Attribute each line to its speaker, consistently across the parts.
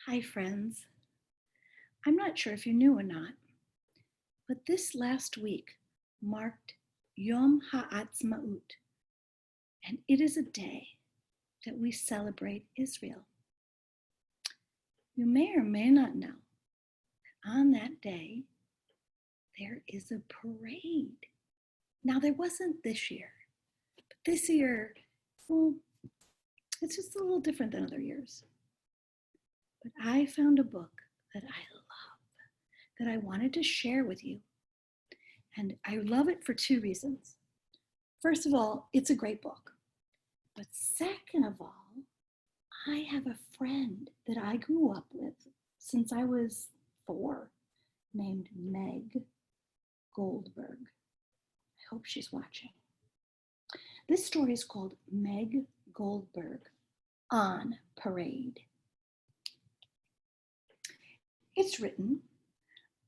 Speaker 1: Hi, friends. I'm not sure if you knew or not, but this last week marked Yom HaAtzmaut, and it is a day that we celebrate Israel. You may or may not know that on that day, there is a parade. Now, there wasn't this year, but this year, well, it's just a little different than other years. But I found a book that I love, that I wanted to share with you. And I love it for two reasons. First of all, it's a great book. But second of all, I have a friend that I grew up with since I was 4, named Meg Goldberg. I hope she's watching. This story is called Meg Goldberg on Parade. It's written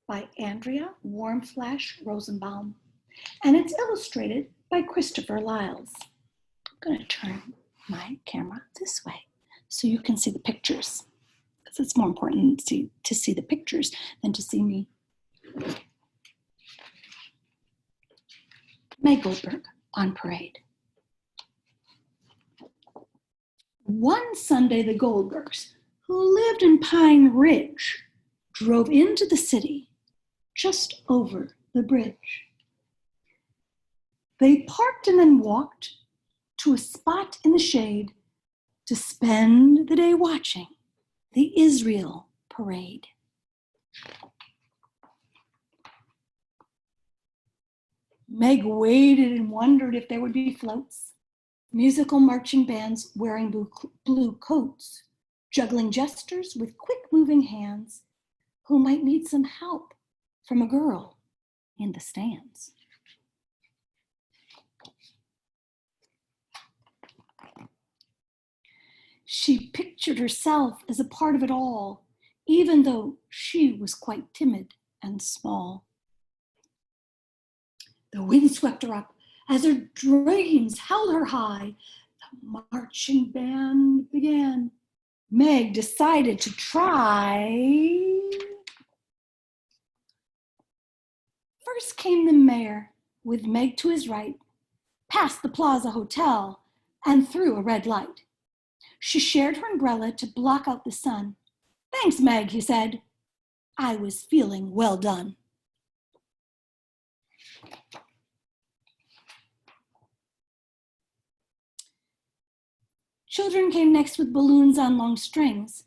Speaker 1: by Andrea Warmflash Rosenbaum, and it's illustrated by Christopher Lyles. I'm going to turn my camera this way so you can see the pictures, because it's more important to see the pictures than to see me. Meg Goldberg on Parade. One Sunday, the Goldbergs, who lived in Pine Ridge, drove into the city just over the bridge. They parked and then walked to a spot in the shade to spend the day watching the Israel parade. Meg waited and wondered if there would be floats, musical marching bands wearing blue coats, juggling jesters with quick-moving hands who might need some help from a girl in the stands. She pictured herself as a part of it all, even though she was quite timid and small. The wind swept her up as her dreams held her high. The marching band began. Meg decided to try. First came the mayor, with Meg to his right, past the Plaza Hotel and through a red light. She shared her umbrella to block out the sun. "Thanks, Meg," he said. "I was feeling well done." Children came next with balloons on long strings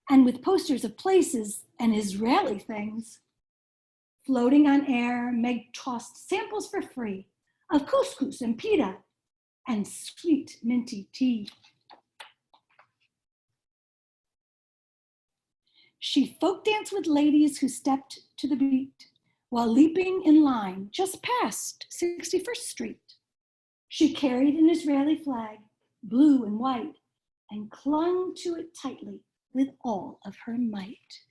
Speaker 1: and with posters of places and Israeli things. Floating on air, Meg tossed samples for free of couscous and pita and sweet minty tea. She folk danced with ladies who stepped to the beat while leaping in line just past 61st Street. She carried an Israeli flag, blue and white, and clung to it tightly with all of her might.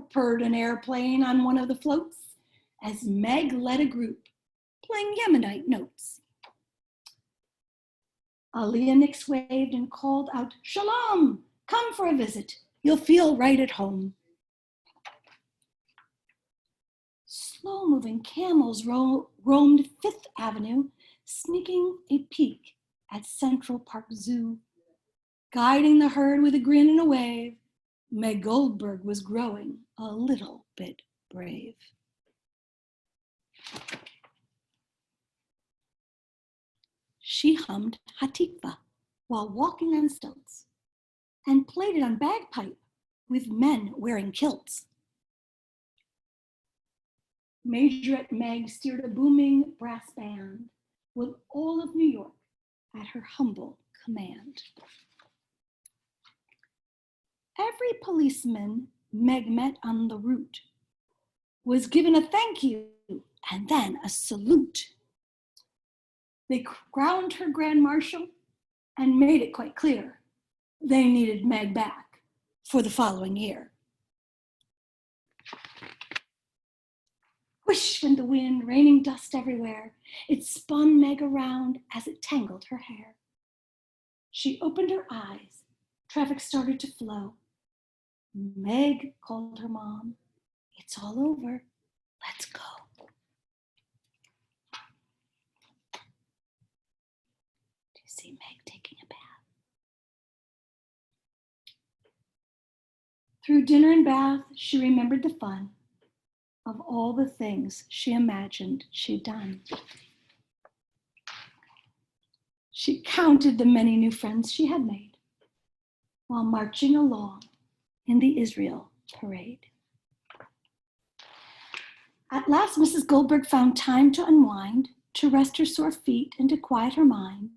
Speaker 1: Purred an airplane on one of the floats as Meg led a group playing Yemenite notes. Aliyah Nix waved and called out, "Shalom, come for a visit. You'll feel right at home." Slow-moving camels roamed 5th Avenue, sneaking a peek at Central Park Zoo. Guiding the herd with a grin and a wave, Meg Goldberg was growing a little bit brave. She hummed Hatikva while walking on stilts and played it on bagpipe with men wearing kilts. Majorette Meg steered a booming brass band with all of New York at her humble command. Every policeman Meg met on the route was given a thank you and then a salute. They crowned her Grand Marshal and made it quite clear they needed Meg back for the following year. Whoosh went the wind, raining dust everywhere. It spun Meg around as it tangled her hair. She opened her eyes. Traffic started to flow. Meg, called her mom. It's all over. Let's go. Do you see Meg taking a bath? Through dinner and bath, she remembered the fun of all the things she imagined she'd done. She counted the many new friends she had made while marching along in the Israel parade. At last, Mrs. Goldberg found time to unwind, to rest her sore feet, and to quiet her mind.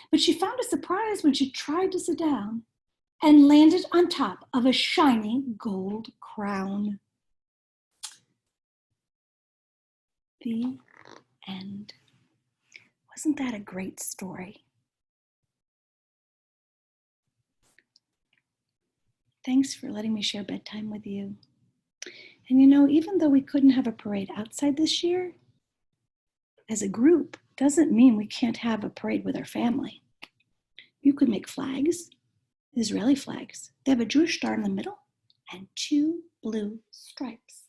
Speaker 1: But she found a surprise when she tried to sit down and landed on top of a shiny gold crown. The end. Wasn't that a great story? Thanks for letting me share bedtime with you. And you know, even though we couldn't have a parade outside this year, as a group, doesn't mean we can't have a parade with our family. You could make flags, Israeli flags. They have a Jewish star in the middle and 2 blue stripes.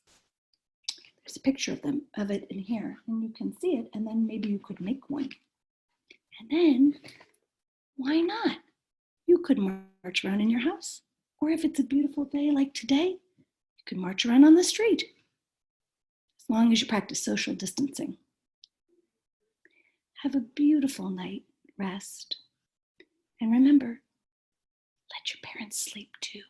Speaker 1: There's a picture of it in here, and you can see it, and then maybe you could make one. And then, why not? You could march around in your house. Or if it's a beautiful day like today, you could march around on the street, as long as you practice social distancing. Have a beautiful night, rest. And remember, let your parents sleep too.